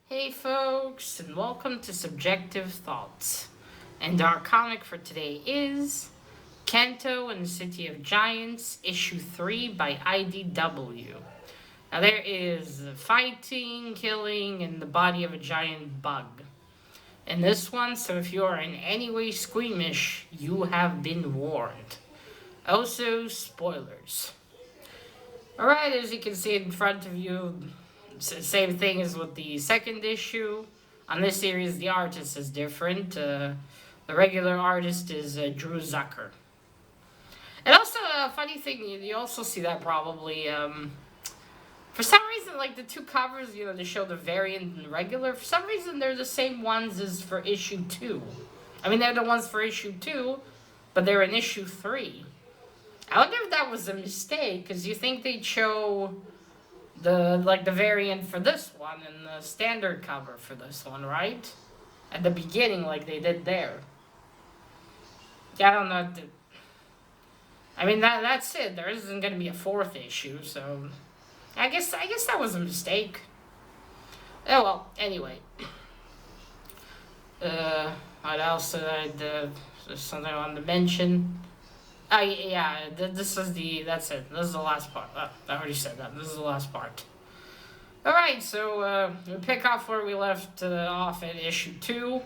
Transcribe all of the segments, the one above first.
Hey folks, and welcome to Subjective Thoughts. And our comic for today is Canto and the City of Giants, Issue 3 by IDW. Now there is fighting, killing, and the body of a giant bug in this one, so if you are in any way squeamish, you have been warned. Also, spoilers. Alright, as you can see in front of you, same thing as with the second issue. On this series, the artist is different. The regular artist is Drew Zucker. And also, a funny thing, you also see that probably. For some reason, like the two covers, they show the variant and regular. For some reason, they're the same ones as for issue 2. I mean, they're the ones for issue 2, but they're in issue 3. I wonder if that was a mistake, because you think they'd show the variant for this one and the standard cover for this one, right? At the beginning, like they did there. Yeah, I don't know. I mean, that's it. There isn't going to be a fourth issue, so I guess that was a mistake. Oh well. Anyway, what else did there's something I wanted to mention. Yeah, that's it. This is the last part. I already said that. This is the last part. Alright, so we pick off where we left off at issue 2.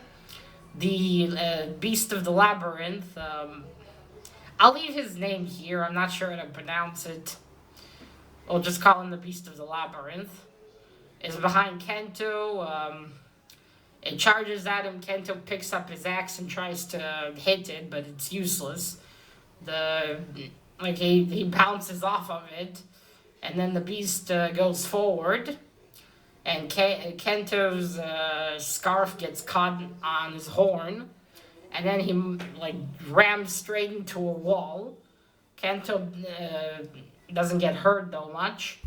The Beast of the Labyrinth. I'll leave his name here. I'm not sure how to pronounce it. We'll just call him the Beast of the Labyrinth. Is behind Canto. It charges at him. Canto picks up his axe and tries to hit it, but it's useless. He bounces off of it, and then the beast goes forward, and Kento's scarf gets caught on his horn, and then he rams straight into a wall. Canto doesn't get hurt though much.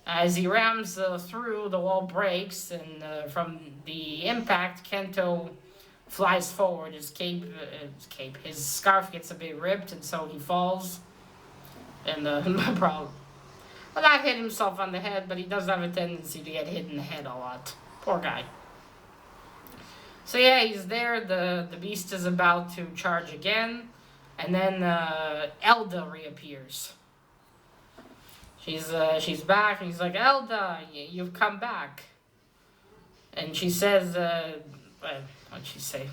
As he rams through, the wall breaks, and from the impact, Canto flies forward. His scarf gets a bit ripped, and so he falls. And no problem. Well, not hit himself on the head, but he does have a tendency to get hit in the head a lot. Poor guy. So yeah, he's there. The beast is about to charge again, and then Elda reappears. She's back, and he's like, Elda, you've come back. And she says, what'd she say?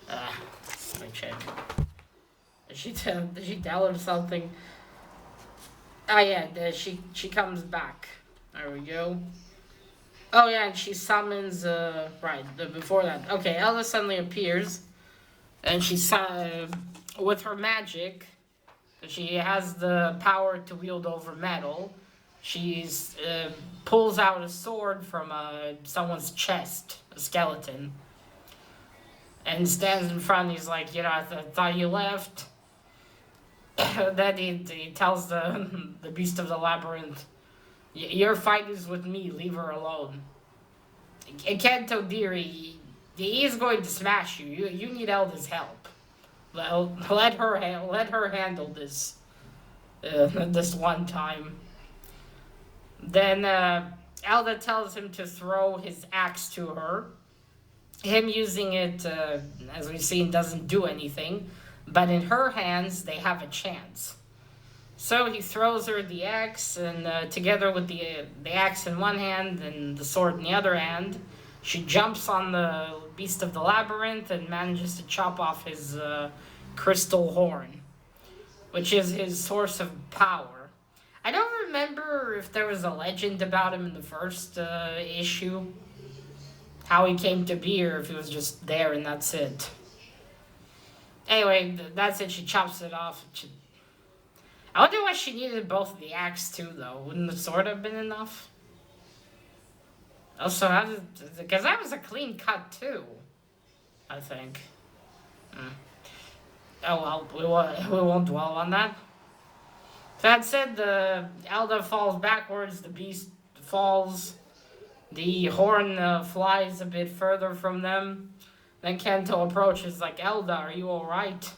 Let me check. Did she tell him something? Oh yeah, she comes back. There we go. Oh yeah, and she summons, before that. Okay, Elda suddenly appears, and with her magic, she has the power to wield over metal. She's pulls out a sword from someone's chest, a skeleton, and stands in front. He's like, I thought you left. Then he tells the Beast of the Labyrinth, your fight is with me, leave her alone. Canto dear, he is going to smash you. You need Elda's help. Let her handle this this one time. Then Elda tells him to throw his axe to her. Him using it, as we've seen, doesn't do anything. But in her hands, they have a chance. So he throws her the axe, and together with the axe in one hand and the sword in the other hand, she jumps on the Beast of the Labyrinth and manages to chop off his crystal horn, which is his source of power. I don't remember if there was a legend about him in the first issue, how he came to be, or if he was just there and that's it. Anyway, that's it. She chops it off. I wonder why she needed both of the axe too, though. Wouldn't the sword have been enough? Also, because that was a clean cut too, I think. Oh well, we won't dwell on that. That said, the Elda falls backwards. The beast falls. The horn flies a bit further from them. Then Canto approaches like, Elda, are you alright?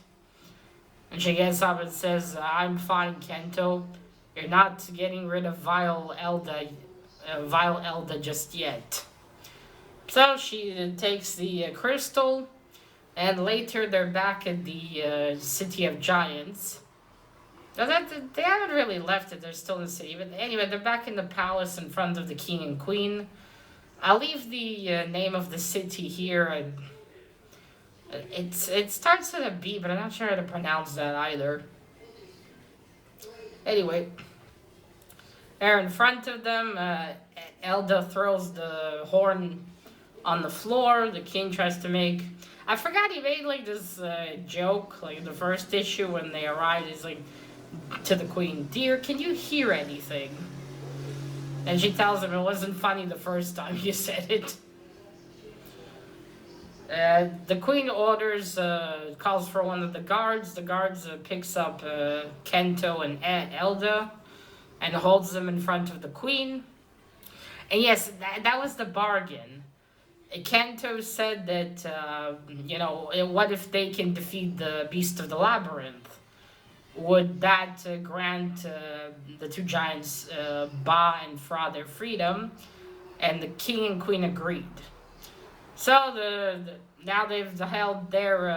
And she gets up and says, I'm fine, Canto. You're not getting rid of vile Elda just yet. So she takes the crystal, and later they're back at the city of giants. No, they haven't really left it. They're still in the city. But anyway, they're back in the palace in front of the king and queen. I'll leave the name of the city here. It starts with a B, but I'm not sure how to pronounce that either. Anyway, they're in front of them. Elda throws the horn on the floor. The king tries to make. I forgot he made like this joke, like the first issue when they arrived. He's like to the queen, "Dear, can you hear anything?" And she tells him it wasn't funny the first time you said it. The queen orders, calls for one of the guards. The guards picks up Canto and Elda and holds them in front of the queen. And yes, that was the bargain. Canto said that, what if they can defeat the Beast of the Labyrinth? Would that grant the two giants, Ba and Fra, their freedom? And the king and queen agreed. So now they've held their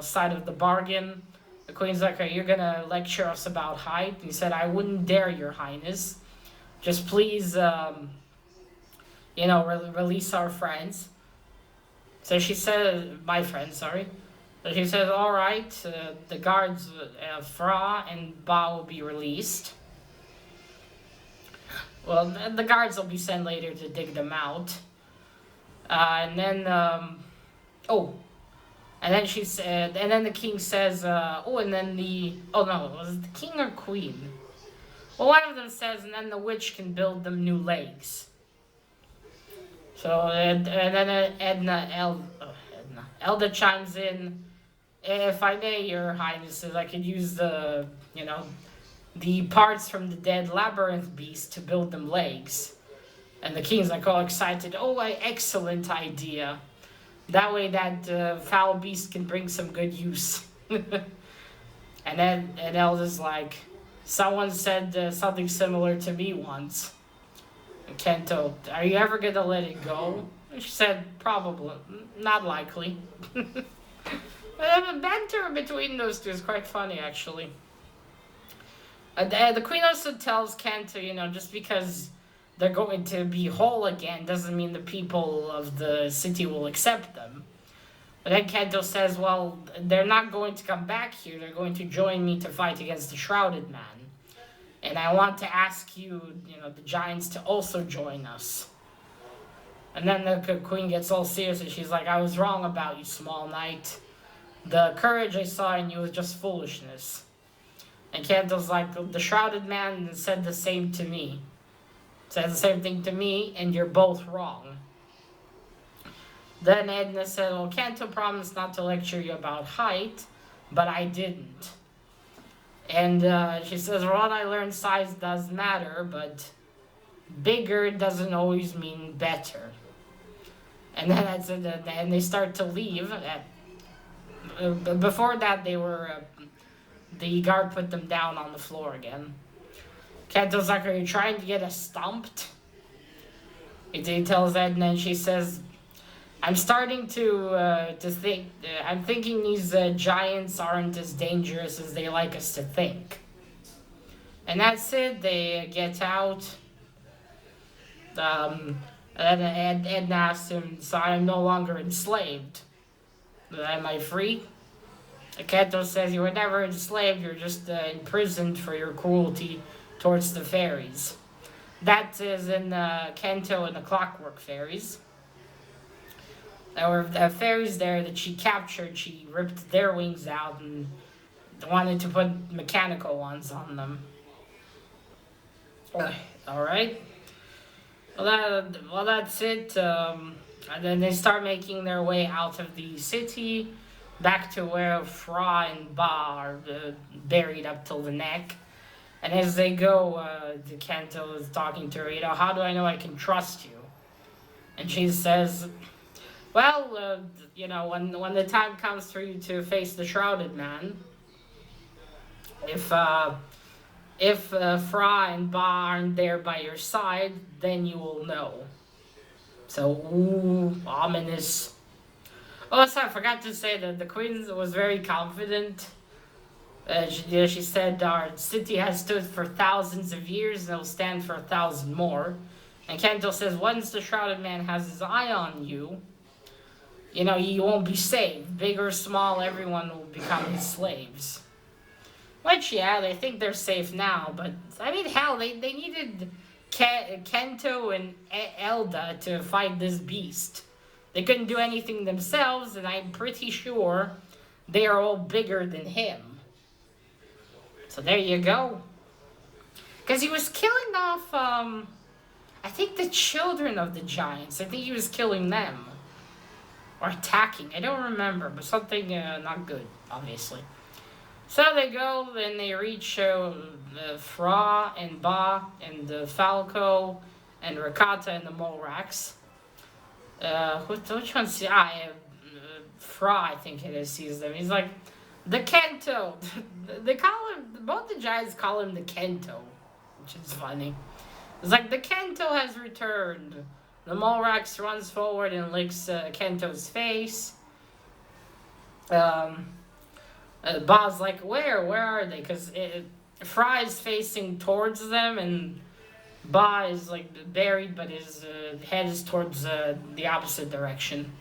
side of the bargain. The queen's like, "You're gonna lecture us about height?" And he said, "I wouldn't dare, your highness. Just please, release our friends." So she said, "My friends, sorry." So she says, "All right, the guards, Fra and Ba will be released." Well, the guards will be sent later to dig them out. And then, and then she said, and then the king says, and then was it the king or queen? Well, one of them says, and then the witch can build them new legs. So, and then Elda chimes in, "If I may, your highnesses, I could use the parts from the dead labyrinth beast to build them legs." And the king's like all excited. "Oh, excellent idea. That way that foul beast can bring some good use." And Elda's like, "Someone said something similar to me once." And Canto, "Are you ever going to let it go?" And she said, "Probably. Not likely." The banter between those two is quite funny, actually. The queen also tells Canto, just because they're going to be whole again doesn't mean the people of the city will accept them. But then Canto says, "Well, they're not going to come back here. They're going to join me to fight against the Shrouded Man. And I want to ask you, the giants to also join us." And then the queen gets all serious and she's like, "I was wrong about you, Small Knight. The courage I saw in you was just foolishness." And Canto's like, "The Shrouded Man said the same to me. Said the same thing to me, and you're both wrong." Then Edna said, "Well, Canto promised not to lecture you about height, but I didn't." And she says, "What I learned, size does matter, but bigger doesn't always mean better." And then and they start to leave. Before that, they were the guard put them down on the floor again. Canto's like, "Are you trying to get us stumped?" He tells Edna, and she says, "I'm starting to think. I'm thinking these giants aren't as dangerous as they like us to think." And that's it. They get out. And Edna asks him, "So I'm no longer enslaved. Am I free?" Canto says, "You were never enslaved. You're just imprisoned for your cruelty towards the fairies." That is in Canto and the Clockwork Fairies. There were fairies there that she captured. She ripped their wings out and wanted to put mechanical ones on them. All right. Well, that's it. And then they start making their way out of the city, back to where Fra and Ba are buried up till the neck. And as they go, the Canto is talking to her, "How do I know I can trust you?" And she says, "Well, when the time comes for you to face the Shrouded Man, if Fra and Ba aren't there by your side, then you will know." So, ooh, ominous. Oh, sorry, I forgot to say that the queen was very confident. She said our city has stood for thousands of years and will stand for 1,000 more. And Canto says once the Shrouded Man has his eye on you, you won't be saved. Big or small, everyone will become his slaves. Which, yeah, they think they're safe now, but, I mean, hell, they needed Kento and Elda to fight this beast. They couldn't do anything themselves, and I'm pretty sure they are all bigger than him. So there you go. Because he was killing off, I think the children of the giants. I think he was killing them. Or attacking. I don't remember, but something not good, obviously. So they go, and they reach Fra and Ba and Falco and Rakata and the Molrax. Which one's... Fra, I think it is, sees them. He's like, the Canto. They call him... Both the giants call him the Canto, which is funny. It's like, the Canto has returned. The Molrax runs forward and licks Kento's face. Ba's like, where are they? Because Fry is facing towards them, and Ba is like buried, but his head is towards the opposite direction.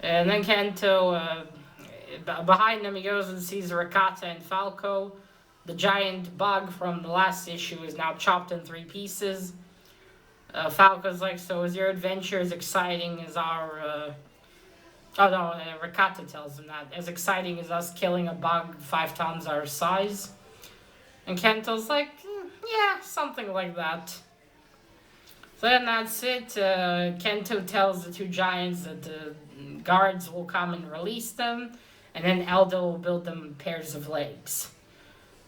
And then Kento, behind him, he goes and sees Rakata and Falco. The giant bug from the last issue is now chopped in 3 pieces. Falco's like, so is your adventure as exciting as our... Rakata tells him that. As exciting as us killing a bug 5 times our size. And Kento's like, yeah, something like that. So then that's it. Kento tells the 2 giants that the guards will come and release them. And then Eldo will build them pairs of legs.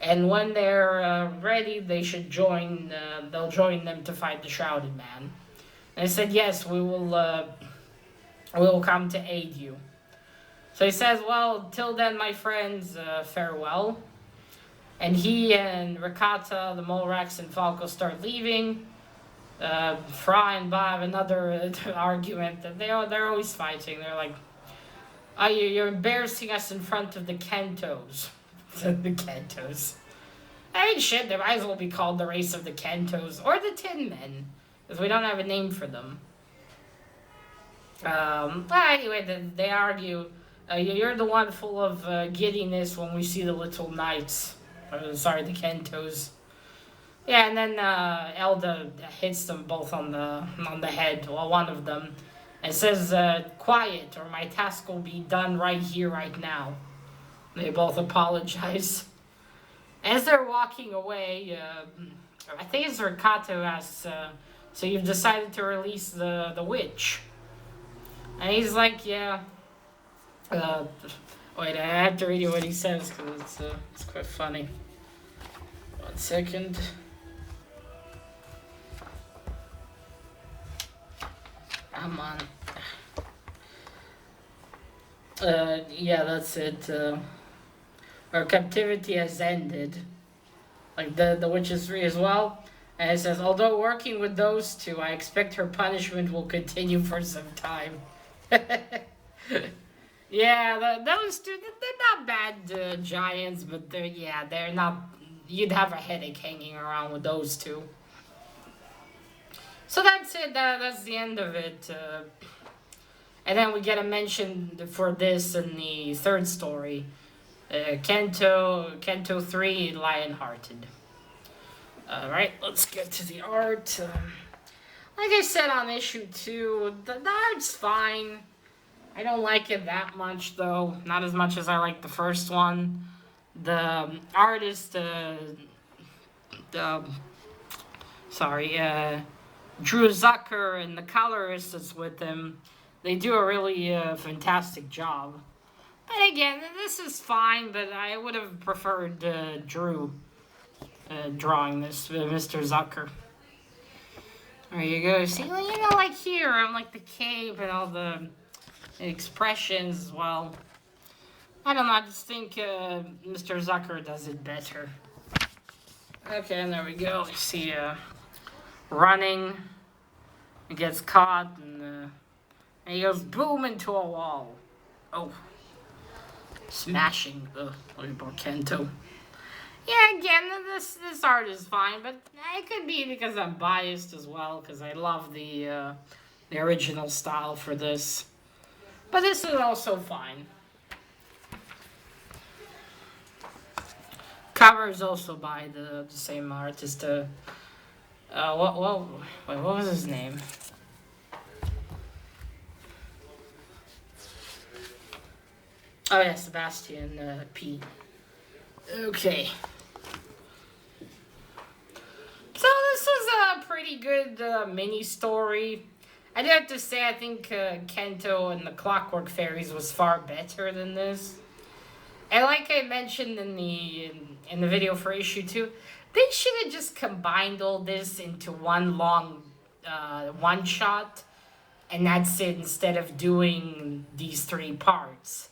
And when they're ready, they should join. They'll join them to fight the Shrouded Man. And they said, "Yes, we will come to aid you." So he says, "Well, till then, my friends, farewell." And he and Rakata, the Molrax, and Falco start leaving. Fry and Ba have another argument that they're always fighting. They're like, "Oh, you're embarrassing us in front of the Kentos." The Kentos. I mean, shit, they might as well be called the race of the Kentos or the Tin Men, because we don't have a name for them. But anyway, they argue, you're the one full of giddiness when we see the little knights. The Kentos. Yeah, and then Elda hits them both on the head, well, one of them, and says, quiet, or my task will be done right here, right now. They both apologize. As they're walking away, I think it's Rakata who asks, so you've decided to release the witch? And he's like, yeah. Wait, I have to read you what he says, because it's quite funny. 1 second. Come on. Yeah, that's it. Her captivity has ended. Like the witch's free as well. And it says, although working with those 2, I expect her punishment will continue for some time. Yeah, those 2, they're not bad giants, but they're not... You'd have a headache hanging around with those 2. So that's it. That's the end of it. And then we get a mention for this in the 3rd story. Canto 3, Lionhearted. Alright, let's get to the art. Like I said on issue 2, the art's fine. I don't like it that much, though. Not as much as I like the first one. The artist, Drew Zucker, and the colorist that's with him, they do a really fantastic job. But again, this is fine, but I would have preferred Drew drawing this, Mr. Zucker. There you go. See, like here, I'm like the cape and all the expressions as well. I don't know, I just think Mr. Zucker does it better. Okay, and there we go. You see running. He gets caught, and he goes boom into a wall. Oh, smashing the poor Canto. Yeah, again, this art is fine, but it could be because I'm biased as well, because I love the original style for this. But this is also fine. Cover is also by the same artist. What was his name? Oh yeah, Sebastian P. Okay. So this is a pretty good mini story. I'd have to say I think Canto and the Clockwork Fairies was far better than this. And like I mentioned in the video for issue 2, they should have just combined all this into one long one shot, and that's it, instead of doing these 3 parts.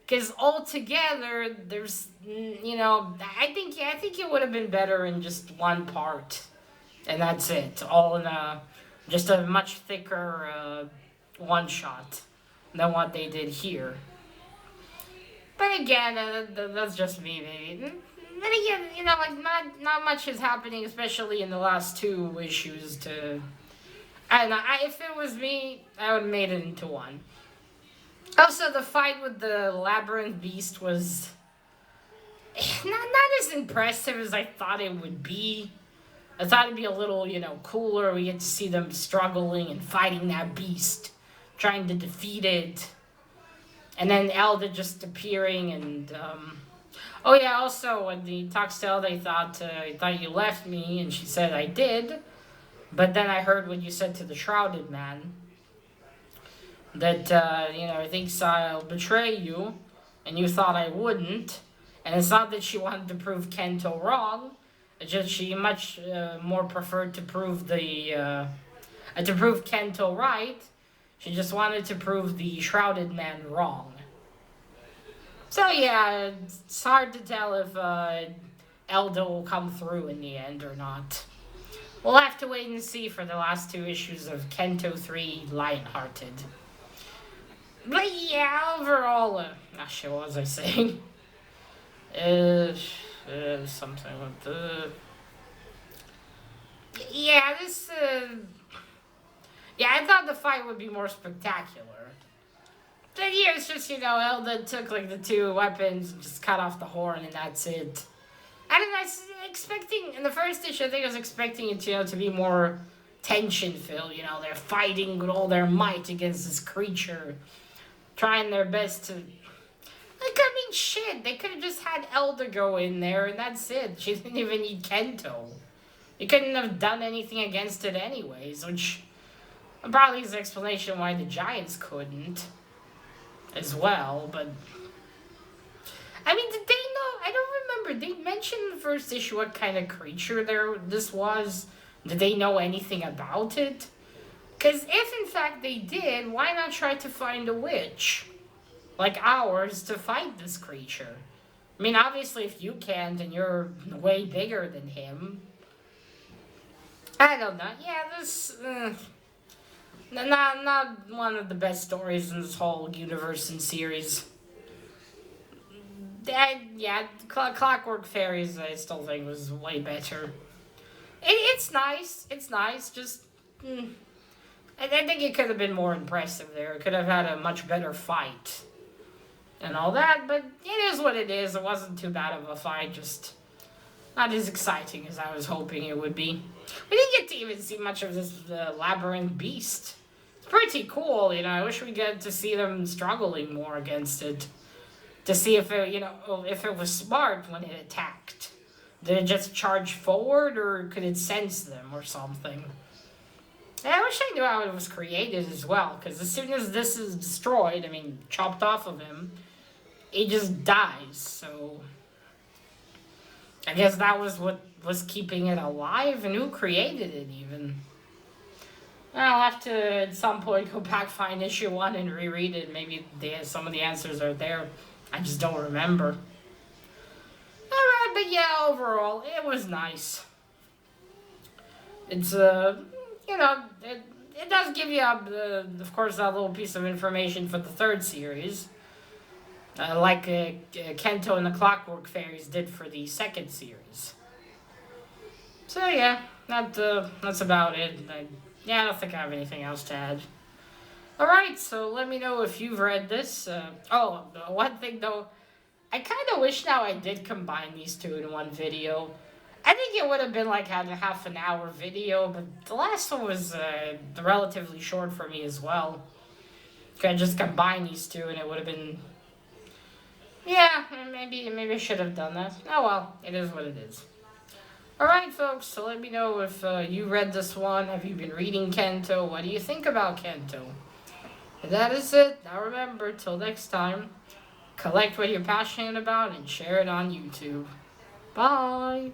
Because altogether, there's, I think it would have been better in just one part, and that's it. All in just a much thicker one shot than what they did here. But again, that's just me, maybe. Then again, like not much is happening, especially in the last 2 issues. I don't know. If it was me, I would have made it into one. Also, the fight with the labyrinth beast was not as impressive as I thought it would be. I thought it'd be a little, cooler. We get to see them struggling and fighting that beast, trying to defeat it. And then Elda just appearing, and oh yeah, also when he talks to Elda, he thought you left me, and she said I did. But then I heard what you said to the Shrouded Man. That, I think I'll betray you, and you thought I wouldn't. And it's not that she wanted to prove Canto wrong, it's just she much more preferred to prove to prove Canto right. She just wanted to prove the Shrouded Man wrong. So yeah, it's hard to tell if Elda will come through in the end or not. We'll have to wait and see for the last 2 issues of Canto 3 Lionhearted. But yeah, overall, what was I saying? Something with the... Yeah, this, I thought the fight would be more spectacular. But here it's just, Elda took, like, the 2 weapons and just cut off the horn, and that's it. I don't know, I was expecting, in the first issue, I think I was expecting it, to be more tension-filled, they're fighting with all their might against this creature, trying their best to... shit, they could have just had Elda go in there, and that's it. She didn't even need Canto. They couldn't have done anything against it anyways, which probably is the explanation why the Giants couldn't as well, but... did they know? I don't remember. They mentioned in the first issue what kind of creature this was. Did they know anything about it? Because if, in fact, they did, why not try to find a witch like ours to fight this creature? Obviously, if you can't and you're way bigger than him... I don't know. Yeah, this... not one of the best stories in this whole universe and series. Clockwork Fairies, I still think was way better. It's nice. It's nice. Just... I think it could have been more impressive there. It could have had a much better fight and all that, but it is what it is. It wasn't too bad of a fight, just not as exciting as I was hoping it would be. We didn't get to even see much of this labyrinth beast. It's pretty cool, I wish we get to see them struggling more against it, to see if it, if it was smart when it attacked. Did it just charge forward, or could it sense them or something? And I wish I knew how it was created as well, because as soon as this is destroyed, chopped off of him, it just dies, so... I guess that was what was keeping it alive, and who created it, even? I'll have to, at some point, go back, find issue 1 and reread it. Maybe some of the answers are there. I just don't remember. Alright, but yeah, overall, it was nice. It's, it does give you, of course, a little piece of information for the third series. Like Canto and the Clockwork Fairies did for the second series. So yeah, that's about it. I don't think I have anything else to add. Alright, so let me know if you've read this. One thing though, I kind of wish now I did combine these two in one video. I think it would have been like had a half an hour video, but the last one was relatively short for me as well. Could I just combine these two and it would have been... Yeah, maybe I should have done that. Oh well, it is what it is. Alright folks, so let me know if you read this one. Have you been reading Canto? What do you think about Canto? And that is it. Now remember, till next time, collect what you're passionate about and share it on YouTube. Bye!